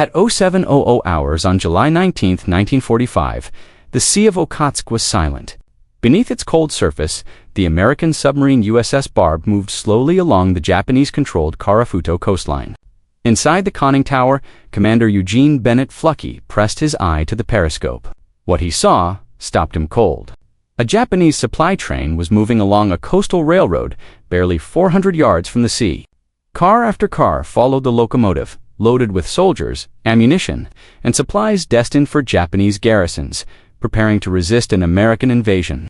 At 07:00 hours on July 19, 1945, the Sea of Okhotsk was silent. Beneath its cold surface, the American submarine USS Barb moved slowly along the Japanese-controlled Karafuto coastline. Inside the conning tower, Commander Eugene Fluckey pressed his eye to the periscope. What he saw stopped him cold. A Japanese supply train was moving along a coastal railroad barely 400 yards from the sea. Car after car followed the locomotive, loaded with soldiers, ammunition, and supplies destined for Japanese garrisons, preparing to resist an American invasion.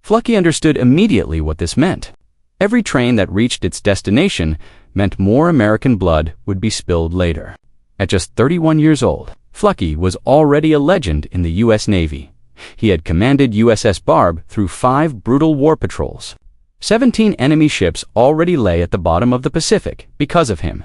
Fluckey understood immediately what this meant. Every train that reached its destination meant more American blood would be spilled later. At just 31 years old, Fluckey was already a legend in the U.S. Navy. He had commanded USS Barb through 5 brutal war patrols. 17 enemy ships already lay at the bottom of the Pacific because of him.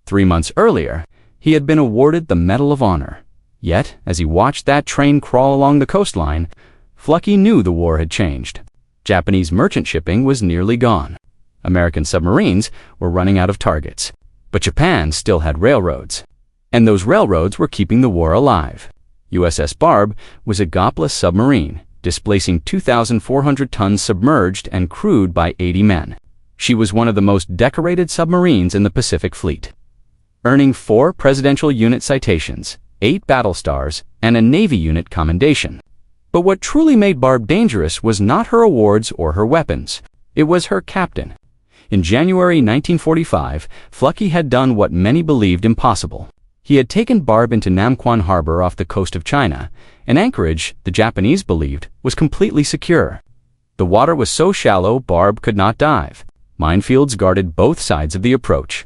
3 months earlier, he had been awarded the Medal of Honor. Yet, as he watched that train crawl along the coastline, Fluckey knew the war had changed. Japanese merchant shipping was nearly gone. American submarines were running out of targets. But Japan still had railroads. And those railroads were keeping the war alive. USS Barb was a Gopless submarine, displacing 2,400 tons submerged and crewed by 80 men. She was one of the most decorated submarines in the Pacific Fleet, earning 4 Presidential Unit citations, 8 battle stars, and a Navy Unit commendation. But what truly made Barb dangerous was not her awards or her weapons. It was her captain. In January 1945, Fluckey had done what many believed impossible. He had taken Barb into Namquan Harbor off the coast of China, an anchorage the Japanese believed was completely secure. The water was so shallow Barb could not dive. Minefields guarded both sides of the approach.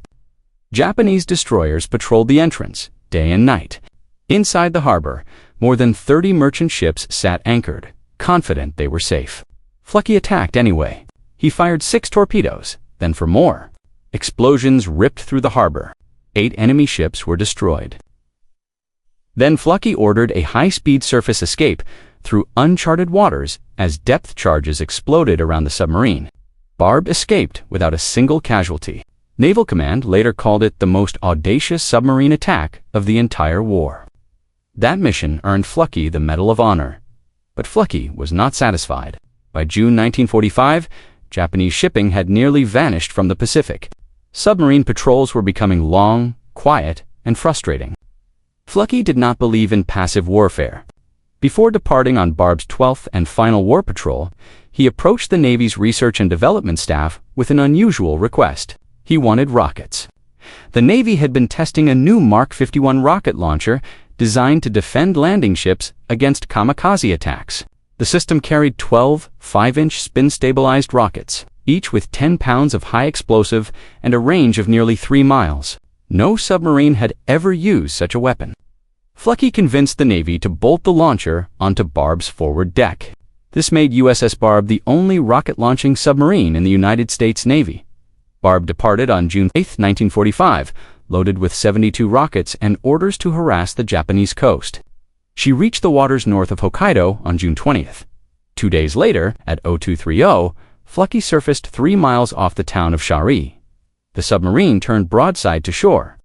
Japanese destroyers patrolled the entrance, day and night. Inside the harbor, more than 30 merchant ships sat anchored, confident they were safe. Fluckey attacked anyway. He fired 6 torpedoes, then for more. Explosions ripped through the harbor. 8 enemy ships were destroyed. Then Fluckey ordered a high-speed surface escape through uncharted waters as depth charges exploded around the submarine. Barb escaped without a single casualty. Naval Command later called it the most audacious submarine attack of the entire war. That mission earned Fluckey the Medal of Honor. But Fluckey was not satisfied. By June 1945, Japanese shipping had nearly vanished from the Pacific. Submarine patrols were becoming long, quiet, and frustrating. Fluckey did not believe in passive warfare. Before departing on Barb's 12th and final war patrol, he approached the Navy's research and development staff with an unusual request. He wanted rockets. The Navy had been testing a new Mark 51 rocket launcher designed to defend landing ships against kamikaze attacks. The system carried 12 5-inch spin-stabilized rockets, each with 10 pounds of high explosive and a range of nearly 3 miles. No submarine had ever used such a weapon. Fluckey convinced the Navy to bolt the launcher onto Barb's forward deck. This made USS Barb the only rocket-launching submarine in the United States Navy. Barb departed on June 8, 1945, loaded with 72 rockets and orders to harass the Japanese coast. She reached the waters north of Hokkaido on June 20th. 2 days later, at 0230, Fluckey surfaced 3 miles off the town of Shari. The submarine turned broadside to shore.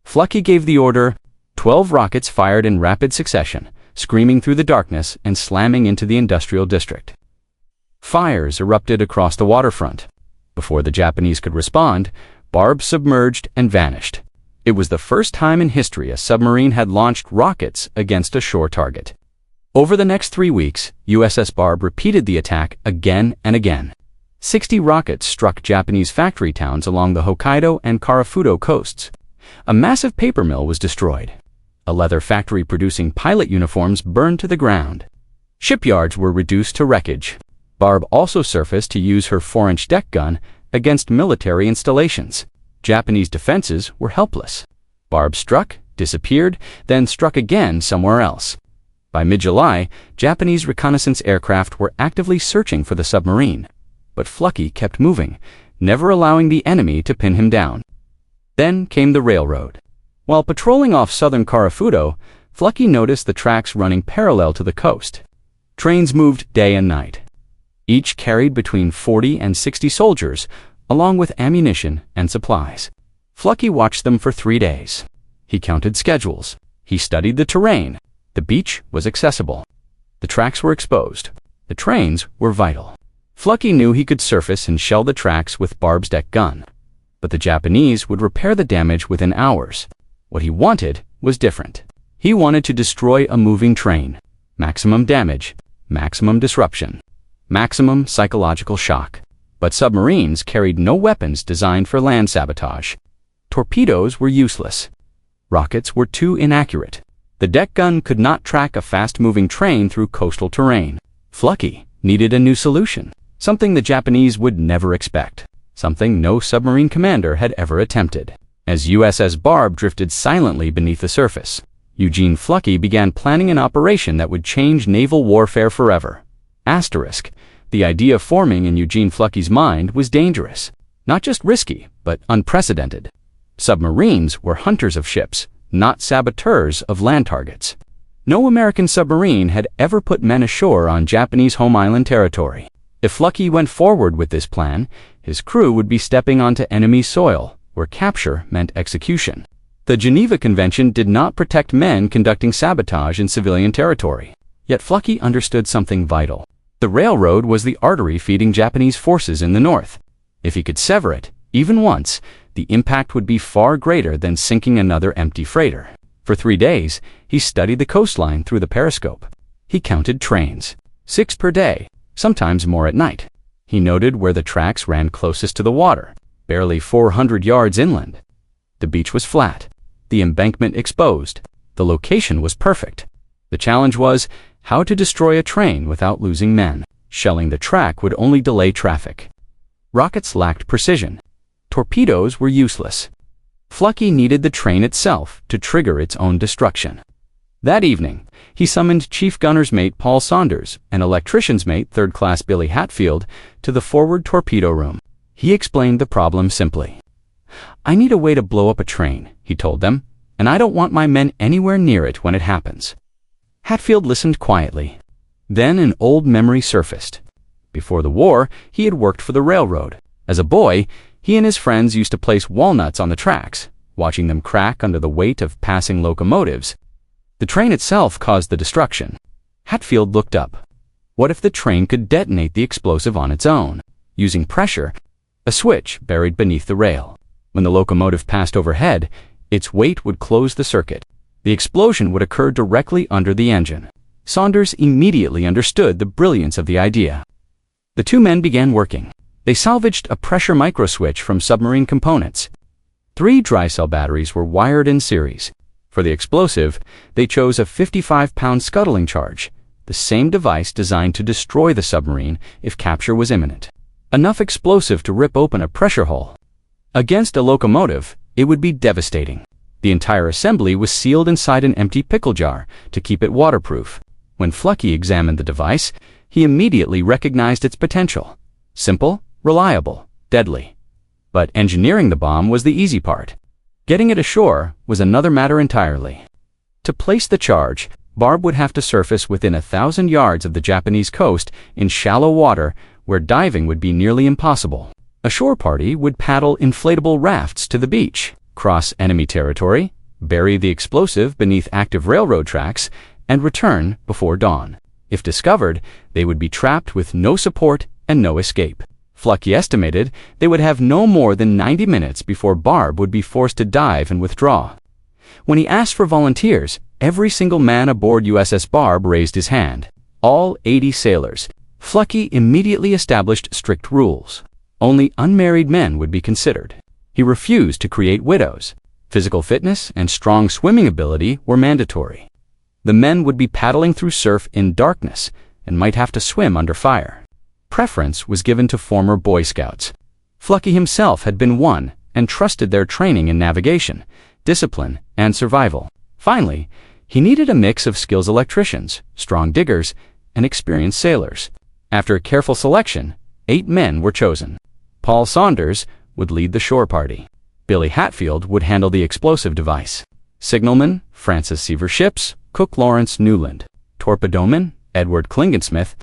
Fluckey gave the order, 12 rockets fired in rapid succession, screaming through the darkness and slamming into the industrial district. Fires erupted across the waterfront. Before the Japanese could respond, Barb submerged and vanished. It was the first time in history a submarine had launched rockets against a shore target. Over the next 3 weeks, USS Barb repeated the attack again and again. 60 rockets struck Japanese factory towns along the Hokkaido and Karafuto coasts. A massive paper mill was destroyed. A leather factory producing pilot uniforms burned to the ground. Shipyards were reduced to wreckage. Barb also surfaced to use her 4-inch deck gun against military installations. Japanese defenses were helpless. Barb struck, disappeared, then struck again somewhere else. By mid-July, Japanese reconnaissance aircraft were actively searching for the submarine. But Fluckey kept moving, never allowing the enemy to pin him down. Then came the railroad. While patrolling off southern Karafuto, Fluckey noticed the tracks running parallel to the coast. Trains moved day and night. Each carried between 40 and 60 soldiers, along with ammunition and supplies. Fluckey watched them for 3 days. He counted schedules. He studied the terrain. The beach was accessible. The tracks were exposed. The trains were vital. Fluckey knew he could surface and shell the tracks with Barb's deck gun. But the Japanese would repair the damage within hours. What he wanted was different. He wanted to destroy a moving train. Maximum damage, maximum disruption, maximum psychological shock. But submarines carried no weapons designed for land sabotage. Torpedoes were useless. Rockets were too inaccurate. The deck gun could not track a fast-moving train through coastal terrain. Fluckey needed a new solution, something the Japanese would never expect, something no submarine commander had ever attempted. As USS Barb drifted silently beneath the surface, Eugene Fluckey began planning an operation that would change naval warfare forever. Asterisk. The idea forming in Eugene Fluckey's mind was dangerous. Not just risky, but unprecedented. Submarines were hunters of ships, not saboteurs of land targets. No American submarine had ever put men ashore on Japanese home island territory. If Fluckey went forward with this plan, his crew would be stepping onto enemy soil, where capture meant execution. The Geneva Convention did not protect men conducting sabotage in civilian territory. Yet Fluckey understood something vital. The railroad was the artery feeding Japanese forces in the north. If he could sever it, even once, the impact would be far greater than sinking another empty freighter. For 3 days, he studied the coastline through the periscope. He counted trains, 6 per day, sometimes more at night. He noted where the tracks ran closest to the water, barely 400 yards inland. The beach was flat, the embankment exposed. The location was perfect. The challenge was how to destroy a train without losing men. Shelling the track would only delay traffic. Rockets lacked precision. Torpedoes were useless. Fluckey needed the train itself to trigger its own destruction. That evening, he summoned Chief Gunner's Mate Paul Saunders and Electrician's Mate Third Class Billy Hatfield to the forward torpedo room. He explained the problem simply. "I need a way to blow up a train," he told them, "and I don't want my men anywhere near it when it happens." Hatfield listened quietly. Then an old memory surfaced. Before the war, he had worked for the railroad. As a boy, he and his friends used to place walnuts on the tracks, watching them crack under the weight of passing locomotives. The train itself caused the destruction. Hatfield looked up. What if the train could detonate the explosive on its own, using pressure, a switch buried beneath the rail? When the locomotive passed overhead, its weight would close the circuit. The explosion would occur directly under the engine. Saunders immediately understood the brilliance of the idea. The two men began working. They salvaged a pressure microswitch from submarine components. 3 dry cell batteries were wired in series. For the explosive, they chose a 55-pound scuttling charge, the same device designed to destroy the submarine if capture was imminent. Enough explosive to rip open a pressure hull. Against a locomotive, it would be devastating. The entire assembly was sealed inside an empty pickle jar to keep it waterproof. When Fluckey examined the device, he immediately recognized its potential. Simple, reliable, deadly. But engineering the bomb was the easy part. Getting it ashore was another matter entirely. To place the charge, Barb would have to surface within 1,000 yards of the Japanese coast in shallow water where diving would be nearly impossible. A shore party would paddle inflatable rafts to the beach, cross enemy territory, bury the explosive beneath active railroad tracks, and return before dawn. If discovered, they would be trapped with no support and no escape. Fluckey estimated they would have no more than 90 minutes before Barb would be forced to dive and withdraw. When he asked for volunteers, every single man aboard USS Barb raised his hand. All 80 sailors. Fluckey immediately established strict rules. Only unmarried men would be considered. He refused to create widows. Physical fitness and strong swimming ability were mandatory. The men would be paddling through surf in darkness and might have to swim under fire. Preference was given to former Boy Scouts. Fluckey himself had been one and trusted their training in navigation, discipline, and survival. Finally, he needed a mix of skilled electricians, strong diggers, and experienced sailors. After a careful selection, 8 men were chosen. Paul Saunders would lead the shore party. Billy Hatfield would handle the explosive device. Signalman, Francis Seaver Ships, Cook Lawrence Newland. Torpedoman, Edward Klingensmith.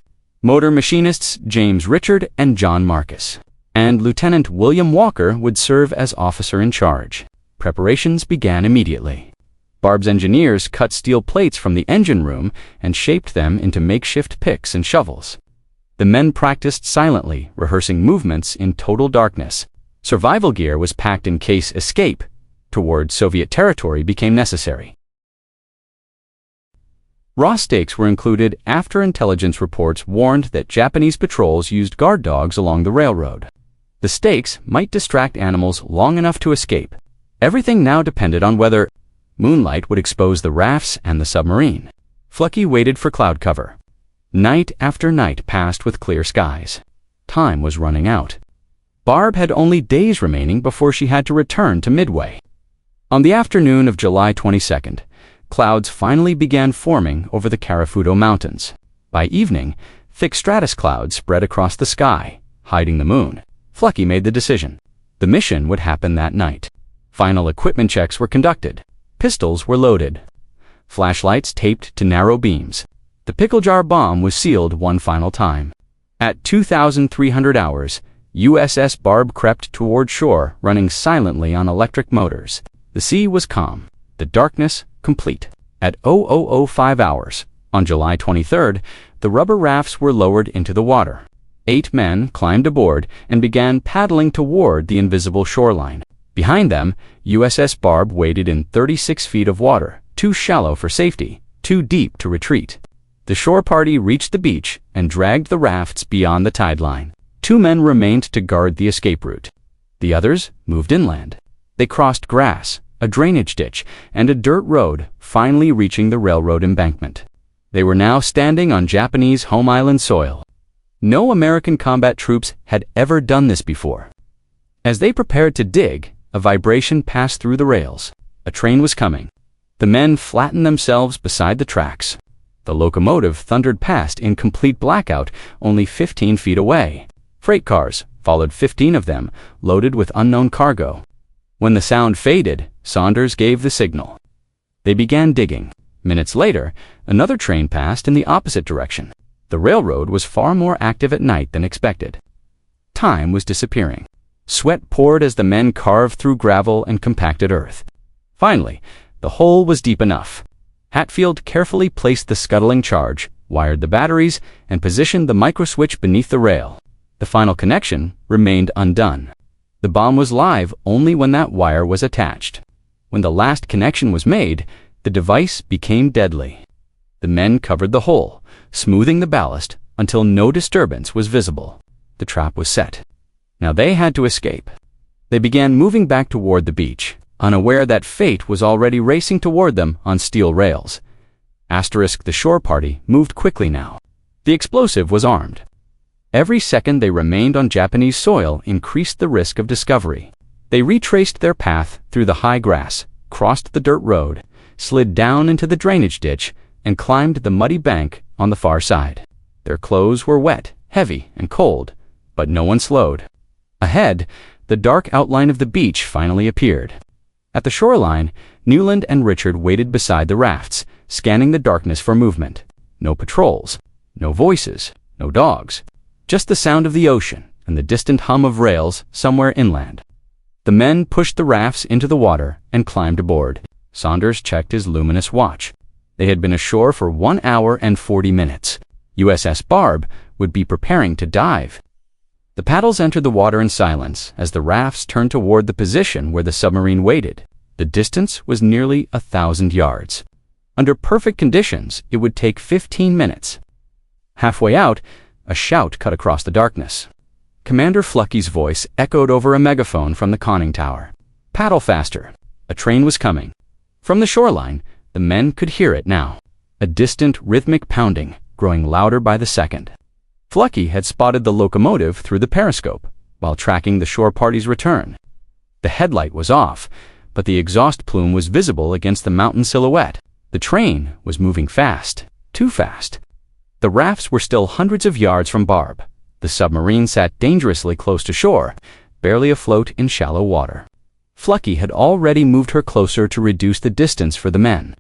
Motor machinists James Richard and John Marcus. And Lieutenant William Walker would serve as officer in charge. Preparations began immediately. Barb's engineers cut steel plates from the engine room and shaped them into makeshift picks and shovels. The men practiced silently, rehearsing movements in total darkness. Survival gear was packed in case escape toward Soviet territory became necessary. Raw stakes were included after intelligence reports warned that Japanese patrols used guard dogs along the railroad. The stakes might distract animals long enough to escape. Everything now depended on whether moonlight would expose the rafts and the submarine. Fluckey waited for cloud cover. Night after night passed with clear skies. Time was running out. Barb had only days remaining before she had to return to Midway. On the afternoon of July 22nd, clouds finally began forming over the Karafuto Mountains. By evening, thick stratus clouds spread across the sky, hiding the moon. Fluckey made the decision. The mission would happen that night. Final equipment checks were conducted. Pistols were loaded. Flashlights taped to narrow beams. The pickle jar bomb was sealed one final time. At 2,300 hours, USS Barb crept toward shore, running silently on electric motors. The sea was calm. The darkness complete. At 0005 hours, on July 23rd, the rubber rafts were lowered into the water. 8 men climbed aboard and began paddling toward the invisible shoreline. Behind them, USS Barb waded in 36 feet of water, too shallow for safety, too deep to retreat. The shore party reached the beach and dragged the rafts beyond the tide line. 2 men remained to guard the escape route. The others moved inland. They crossed grass, a drainage ditch, and a dirt road, finally reaching the railroad embankment. They were now standing on Japanese home island soil. No American combat troops had ever done this before. As they prepared to dig, a vibration passed through the rails. A train was coming. The men flattened themselves beside the tracks. The locomotive thundered past in complete blackout, only 15 feet away. Freight cars followed, 15 of them, loaded with unknown cargo. When the sound faded, Saunders gave the signal. They began digging. Minutes later, another train passed in the opposite direction. The railroad was far more active at night than expected. Time was disappearing. Sweat poured as the men carved through gravel and compacted earth. Finally, the hole was deep enough. Hatfield carefully placed the scuttling charge, wired the batteries, and positioned the microswitch beneath the rail. The final connection remained undone. The bomb was live only when that wire was attached. When the last connection was made, the device became deadly. The men covered the hole, smoothing the ballast until no disturbance was visible. The trap was set. Now they had to escape. They began moving back toward the beach, unaware that fate was already racing toward them on steel rails. The shore party moved quickly now. The explosive was armed. Every second they remained on Japanese soil increased the risk of discovery. They retraced their path through the high grass, crossed the dirt road, slid down into the drainage ditch, and climbed the muddy bank on the far side. Their clothes were wet, heavy, and cold, but no one slowed. Ahead, the dark outline of the beach finally appeared. At the shoreline, Newland and Richard waited beside the rafts, scanning the darkness for movement. No patrols, no voices, no dogs. Just the sound of the ocean and the distant hum of rails somewhere inland. The men pushed the rafts into the water and climbed aboard. Saunders checked his luminous watch. They had been ashore for 1 hour and 40 minutes. USS Barb would be preparing to dive. The paddles entered the water in silence as the rafts turned toward the position where the submarine waited. The distance was nearly 1,000 yards. Under perfect conditions, it would take 15 minutes. Halfway out, a shout cut across the darkness. Commander Fluckey's voice echoed over a megaphone from the conning tower. "Paddle faster." A train was coming. From the shoreline, the men could hear it now. A distant, rhythmic pounding, growing louder by the second. Fluckey had spotted the locomotive through the periscope, while tracking the shore party's return. The headlight was off, but the exhaust plume was visible against the mountain silhouette. The train was moving fast, too fast. The rafts were still hundreds of yards from Barb. The submarine sat dangerously close to shore, barely afloat in shallow water. Fluckey had already moved her closer to reduce the distance for the men.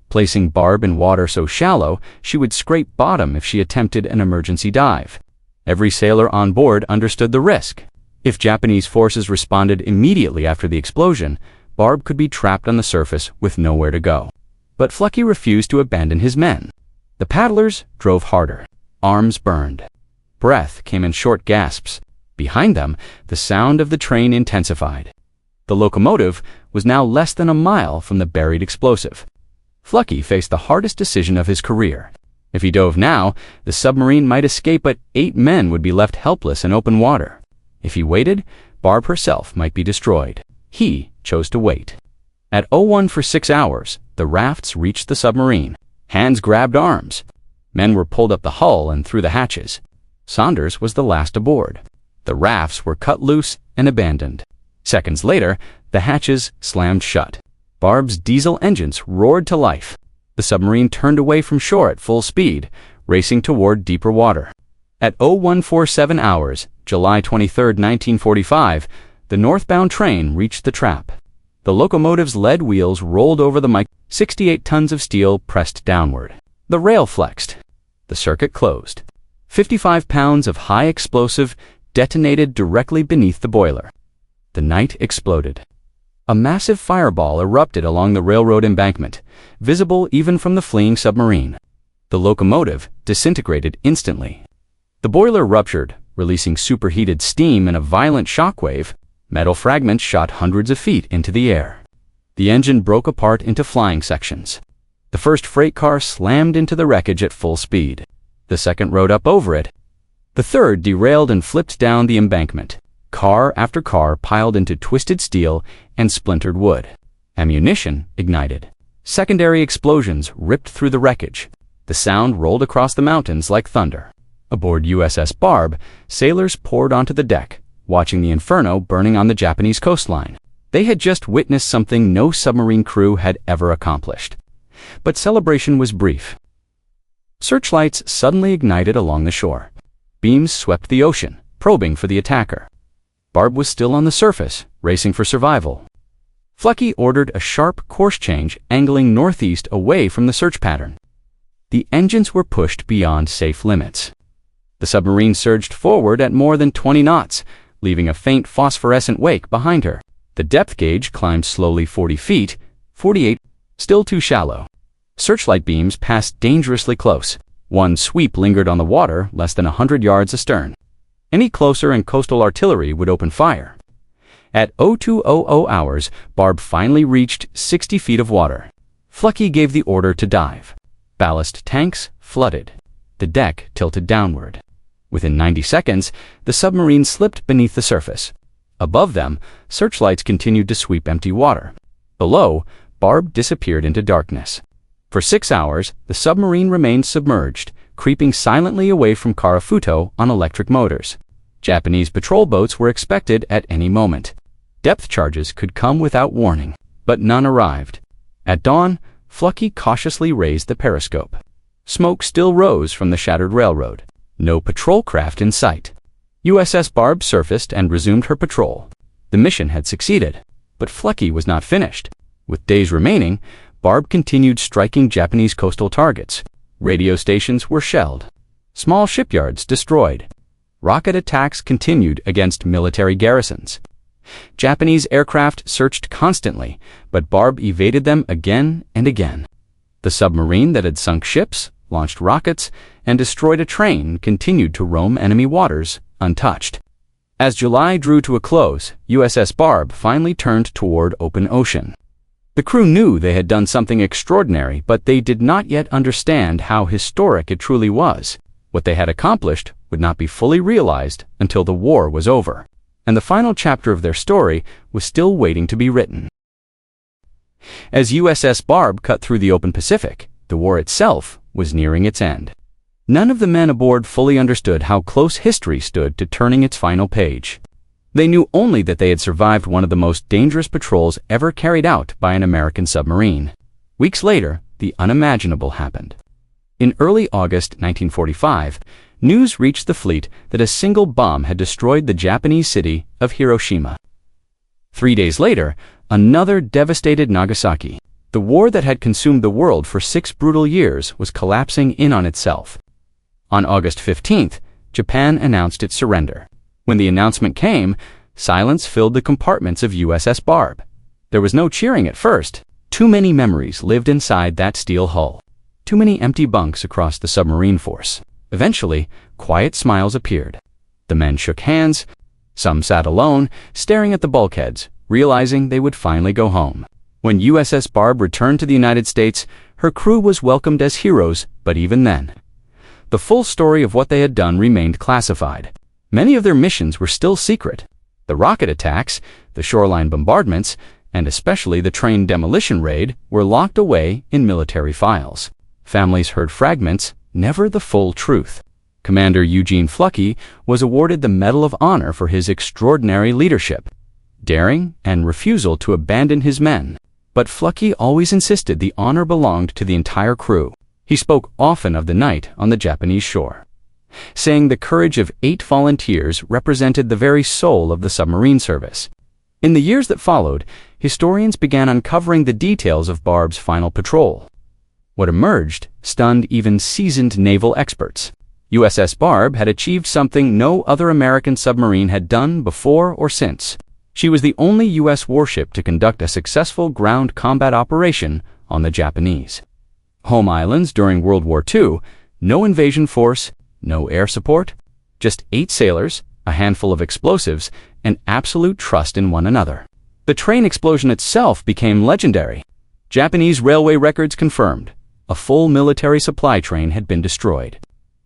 Placing Barb in water so shallow, she would scrape bottom if she attempted an emergency dive. Every sailor on board understood the risk. If Japanese forces responded immediately after the explosion, Barb could be trapped on the surface with nowhere to go. But Fluckey refused to abandon his men. The paddlers drove harder. Arms burned. Breath came in short gasps. Behind them, the sound of the train intensified. The locomotive was now less than a mile from the buried explosive. Fluckey faced the hardest decision of his career. If he dove now, the submarine might escape, but 8 men would be left helpless in open water. If he waited, Barb herself might be destroyed. He chose to wait. At 01 for 6 hours, the rafts reached the submarine. Hands grabbed arms. Men were pulled up the hull and through the hatches. Saunders was the last aboard. The rafts were cut loose and abandoned. Seconds later, the hatches slammed shut. Barb's diesel engines roared to life. The submarine turned away from shore at full speed, racing toward deeper water. At 0147 hours, July 23, 1945, the northbound train reached the trap. The locomotive's lead wheels rolled over the mike. 68 tons of steel pressed downward. The rail flexed. The circuit closed. 55 pounds of high explosive detonated directly beneath the boiler. The night exploded. A massive fireball erupted along the railroad embankment, visible even from the fleeing submarine. The locomotive disintegrated instantly. The boiler ruptured, releasing superheated steam in a violent shockwave. Metal fragments shot hundreds of feet into the air. The engine broke apart into flying sections. The first freight car slammed into the wreckage at full speed. The second rode up over it. The third derailed and flipped down the embankment. Car after car piled into twisted steel and splintered wood. Ammunition ignited. Secondary explosions ripped through the wreckage. The sound rolled across the mountains like thunder. Aboard USS Barb, sailors poured onto the deck, watching the inferno burning on the Japanese coastline. They had just witnessed something no submarine crew had ever accomplished. But celebration was brief. Searchlights suddenly ignited along the shore. Beams swept the ocean, probing for the attacker. Barb was still on the surface, racing for survival. Fluckey ordered a sharp course change, angling northeast away from the search pattern. The engines were pushed beyond safe limits. The submarine surged forward at more than 20 knots, leaving a faint phosphorescent wake behind her. The depth gauge climbed slowly 40 feet, 48, still too shallow. Searchlight beams passed dangerously close. One sweep lingered on the water less than 100 yards astern. Any closer and coastal artillery would open fire. At 0200 hours, Barb finally reached 60 feet of water. Fluckey gave the order to dive. Ballast tanks flooded. The deck tilted downward. Within 90 seconds, the submarine slipped beneath the surface. Above them, searchlights continued to sweep empty water. Below, Barb disappeared into darkness. For 6 hours, the submarine remained submerged, creeping silently away from Karafuto on electric motors. Japanese patrol boats were expected at any moment. Depth charges could come without warning, but none arrived. At dawn, Fluckey cautiously raised the periscope. Smoke still rose from the shattered railroad. No patrol craft in sight. USS Barb surfaced and resumed her patrol. The mission had succeeded, but Fluckey was not finished. With days remaining, Barb continued striking Japanese coastal targets. Radio stations were shelled. Small shipyards destroyed. Rocket attacks continued against military garrisons. Japanese aircraft searched constantly, but Barb evaded them again and again. The submarine that had sunk ships, launched rockets, and destroyed a train continued to roam enemy waters untouched. As July drew to a close, USS Barb finally turned toward open ocean. The crew knew they had done something extraordinary, but they did not yet understand how historic it truly was. What they had accomplished would not be fully realized until the war was over, and the final chapter of their story was still waiting to be written. As USS Barb cut through the open Pacific, the war itself was nearing its end. None of the men aboard fully understood how close history stood to turning its final page. They knew only that they had survived one of the most dangerous patrols ever carried out by an American submarine. Weeks later, the unimaginable happened. In early August 1945, news reached the fleet that a single bomb had destroyed the Japanese city of Hiroshima. 3 days later, another devastated Nagasaki. The war that had consumed the world for 6 brutal years was collapsing in on itself. On August 15th, Japan announced its surrender. When the announcement came, silence filled the compartments of USS Barb. There was no cheering at first. Too many memories lived inside that steel hull. Too many empty bunks across the submarine force. Eventually, quiet smiles appeared. The men shook hands. Some sat alone, staring at the bulkheads, realizing they would finally go home. When USS Barb returned to the United States, her crew was welcomed as heroes, but even then, the full story of what they had done remained classified. Many of their missions were still secret. The rocket attacks, the shoreline bombardments, and especially the train demolition raid were locked away in military files. Families heard fragments, never the full truth. Commander Eugene Fluckey was awarded the Medal of Honor for his extraordinary leadership, daring, and refusal to abandon his men. But Fluckey always insisted the honor belonged to the entire crew. He spoke often of the night on the Japanese shore, saying the courage of 8 volunteers represented the very soul of the submarine service. In the years that followed, historians began uncovering the details of Barb's final patrol. What emerged stunned even seasoned naval experts. USS Barb had achieved something no other American submarine had done before or since. She was the only U.S. warship to conduct a successful ground combat operation on the Japanese home islands during World War II. No invasion force, no air support, just 8 sailors, a handful of explosives, and absolute trust in one another. The train explosion itself became legendary. Japanese railway records confirmed a full military supply train had been destroyed.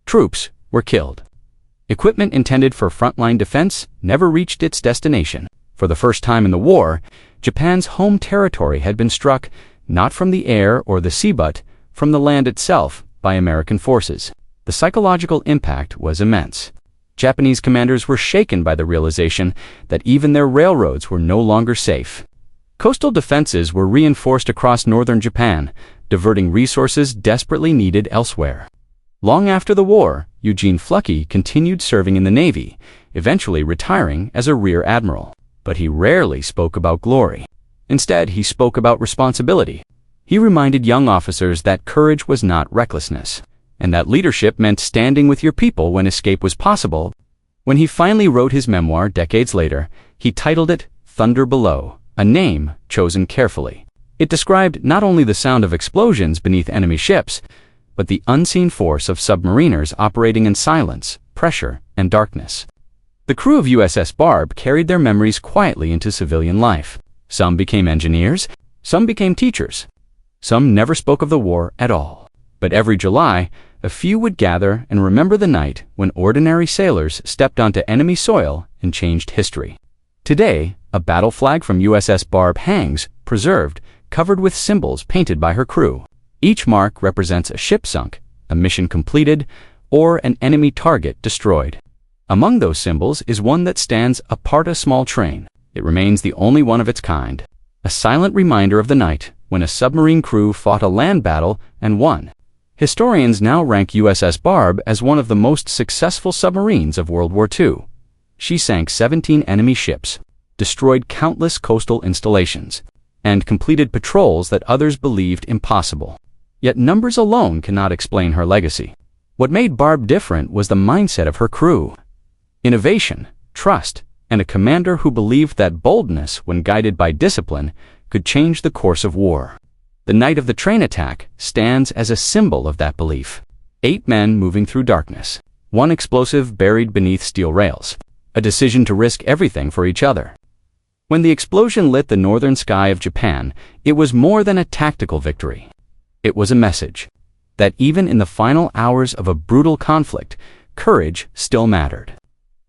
Troops were killed. Equipment intended for frontline defense never reached its destination. For the first time in the war, Japan's home territory had been struck not from the air or the sea but from the land itself by American forces. The psychological impact was immense. Japanese commanders were shaken by the realization that even their railroads were no longer safe. Coastal defenses were reinforced across northern Japan, diverting resources desperately needed elsewhere. Long after the war, Eugene Fluckey continued serving in the Navy, eventually retiring as a rear admiral. But he rarely spoke about glory. Instead, he spoke about responsibility. He reminded young officers that courage was not recklessness, and that leadership meant standing with your people when escape was possible. When he finally wrote his memoir decades later, he titled it Thunder Below, a name chosen carefully. It described not only the sound of explosions beneath enemy ships, but the unseen force of submariners operating in silence, pressure, and darkness. The crew of USS Barb carried their memories quietly into civilian life. Some became engineers, some became teachers. Some never spoke of the war at all. But every July, a few would gather and remember the night when ordinary sailors stepped onto enemy soil and changed history. Today, a battle flag from USS Barb hangs, preserved, covered with symbols painted by her crew. Each mark represents a ship sunk, a mission completed, or an enemy target destroyed. Among those symbols is one that stands apart a small train. It remains the only one of its kind, a silent reminder of the night when a submarine crew fought a land battle and won. Historians now rank USS Barb as one of the most successful submarines of World War II. She sank 17 enemy ships, destroyed countless coastal installations, and completed patrols that others believed impossible. Yet numbers alone cannot explain her legacy. What made Barb different was the mindset of her crew. Innovation, trust, and a commander who believed that boldness, when guided by discipline, could change the course of war. The night of the train attack stands as a symbol of that belief. 8 men moving through darkness, 1 explosive buried beneath steel rails, a decision to risk everything for each other. When the explosion lit the northern sky of Japan, it was more than a tactical victory. It was a message that even in the final hours of a brutal conflict, courage still mattered.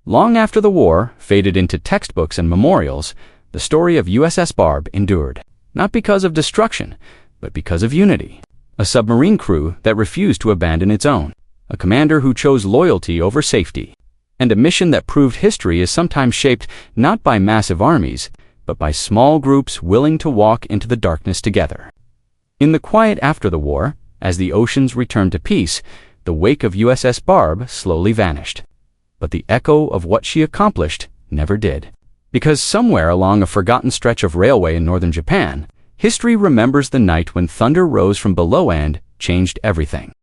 Long after the war faded into textbooks and memorials, the story of USS Barb endured, not because of destruction, but because of unity. A submarine crew that refused to abandon its own, a commander who chose loyalty over safety, and a mission that proved history is sometimes shaped not by massive armies, but by small groups willing to walk into the darkness together. In the quiet after the war, as the oceans returned to peace, the wake of USS Barb slowly vanished. But the echo of what she accomplished never did. Because somewhere along a forgotten stretch of railway in northern Japan, history remembers the night when thunder rose from below and changed everything.